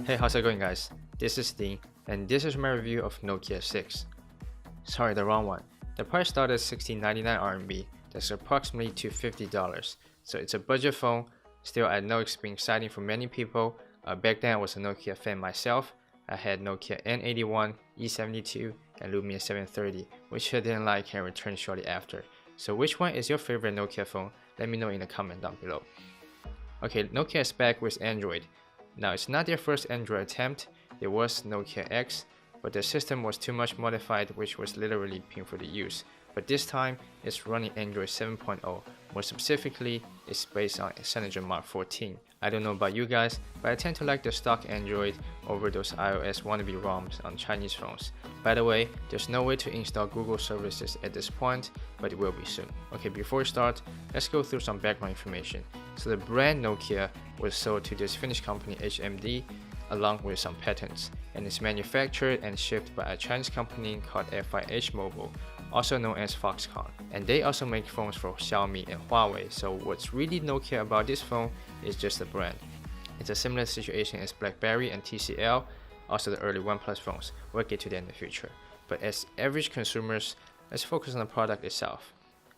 Hey, how's it going guys? This is Dean, and this is my review of Nokia 6. Sorry, the wrong one. The price started at 1699 RMB, that's approximately $250. So it's a budget phone. Still, I know it's been exciting for many people. Back then I was a Nokia fan myself. I had Nokia N81, E72, and Lumia 730, which I didn't like and returned shortly after. So which one is your favorite Nokia phone? Let me know in the comment down below. Okay, Nokia is back with Android. Now, it's not their first Android attempt. There was Nokia X, but the system was too much modified, which was literally painful to use. But this time, it's running Android 7.0. More specifically, it's based on Snapdragon Mark 14. I don't know about you guys, but I tend to like the stock Android over those iOS wannabe ROMs on Chinese phones. By the way, there's no way to install Google services at this point, but it will be soon. Okay, before we start, let's go through some background information. So the brand Nokia was sold to this Finnish company HMD along with some patents, and it's manufactured and shipped by a Chinese company called FIH Mobile, also known as Foxconn. And they also make phones for Xiaomi and Huawei, so what's really Nokia about this phone is just the brand. It's a similar situation as BlackBerry and TCL, also the early OnePlus phones. We'll get to that in the future. But as average consumers, let's focus on the product itself.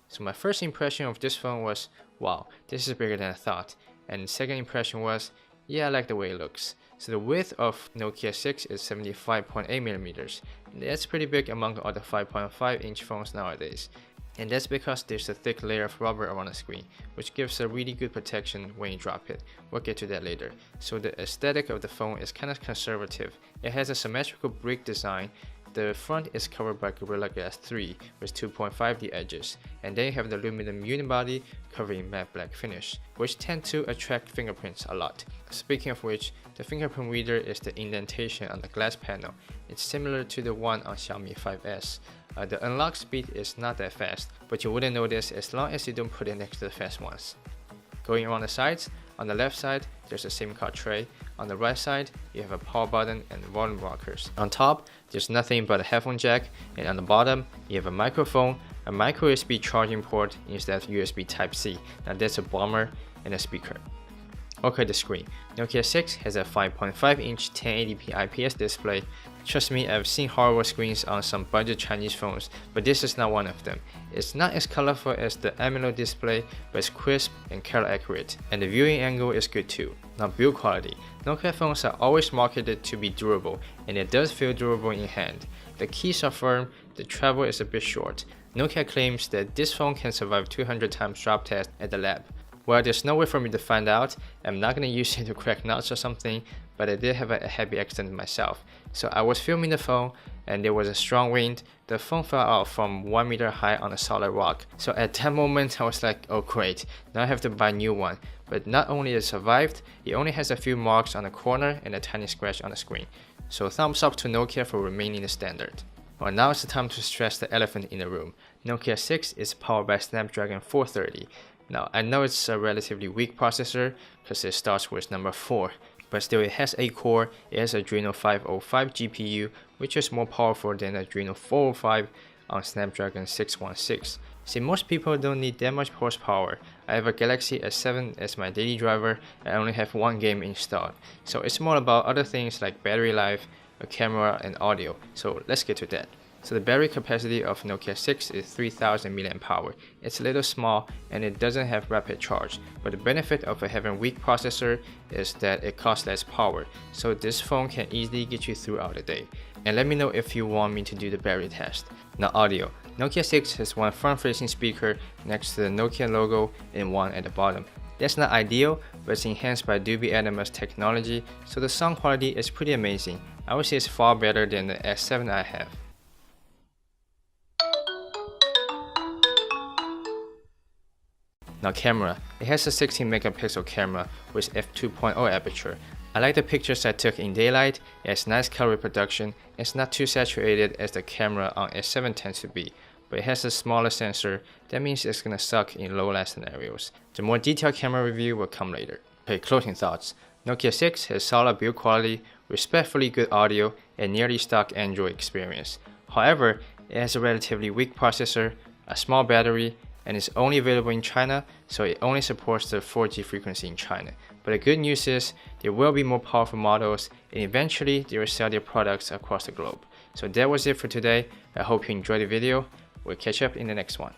So my first impression of this phone was, wow, this is bigger than I thought. And the second impression was, yeah, I like the way it looks. So the width of Nokia 6 is 75.8mm. That's pretty big among the other 5.5-inch phones nowadays. And that's because there's a thick layer of rubber around the screen, which gives a really good protection when you drop it. We'll get to that later. So the aesthetic of the phone is kind of conservative. It has a symmetrical brick design. The front is covered by Gorilla Glass 3 with 2.5D edges, and then you have the aluminum unibody covering matte black finish, which tend to attract fingerprints a lot. Speaking of which, the fingerprint reader is the indentation on the glass panel. It's similar to the one on Xiaomi 5S. The unlock speed is not that fast, but you wouldn't notice as long as you don't put it next to the fast ones. Going around the sides, on the left side, there's a SIM card tray. On the right side, you have a power button and volume rockers. On top, there's nothing but a headphone jack, and on the bottom, you have a microphone, a micro USB charging port instead of USB Type-C. Now that's a bummer, and a speaker. Okay, the screen. Nokia 6 has a 5.5-inch 1080p IPS display. Trust me, I've seen horrible screens on some budget Chinese phones, but this is not one of them. It's not as colorful as the AMOLED display, but it's crisp and color accurate, and the viewing angle is good too. Now, build quality. Nokia phones are always marketed to be durable, and it does feel durable in hand. The keys are firm, the travel is a bit short. Nokia claims that this phone can survive 200 times drop test at the lab. Well, there's no way for me to find out. I'm not gonna use it to crack nuts or something, but I did have a happy accident myself. So I was filming the phone and there was a strong wind. The phone fell out from 1 meter high on a solid rock. So at that moment I was like, oh great, now I have to buy a new one. But not only it survived, it only has a few marks on the corner and a tiny scratch on the screen. So thumbs up to Nokia for remaining the standard. Well, now it's the time to stress the elephant in the room. Nokia 6 is powered by Snapdragon 430. Now, I know it's a relatively weak processor because it starts with number 4, but still it has 8 core, it has Adreno 505 GPU, which is more powerful than Adreno 405 on Snapdragon 616. See, most people don't need that much horsepower. I have a Galaxy S7 as my daily driver, and I only have one game installed. So it's more about other things like battery life, a camera, and audio. So let's get to that. So the battery capacity of Nokia 6 is 3000 mAh. It's a little small and it doesn't have rapid charge, but the benefit of having a weak processor is that it costs less power, so this phone can easily get you throughout the day. And let me know if you want me to do the battery test. Now, audio. Nokia 6 has one front-facing speaker next to the Nokia logo and one at the bottom. That's not ideal, but it's enhanced by Dolby Atmos technology, so the sound quality is pretty amazing. I would say it's far better than the S7 I have. Now, camera. It has a 16 megapixel camera with f2.0 aperture. I like the pictures I took in daylight. It has nice color reproduction. It's not too saturated as the camera on S7 tends to be, but it has a smaller sensor. That means it's gonna suck in low light scenarios. The more detailed camera review will come later. Okay, closing thoughts. Nokia 6 has solid build quality, respectfully good audio, and nearly stock Android experience. However, it has a relatively weak processor, a small battery, and it's only available in China, so it only supports the 4G frequency in China. But the good news is there will be more powerful models, and eventually they will sell their products across the globe. So that was it for today. I hope you enjoyed the video. We'll catch up in the next one.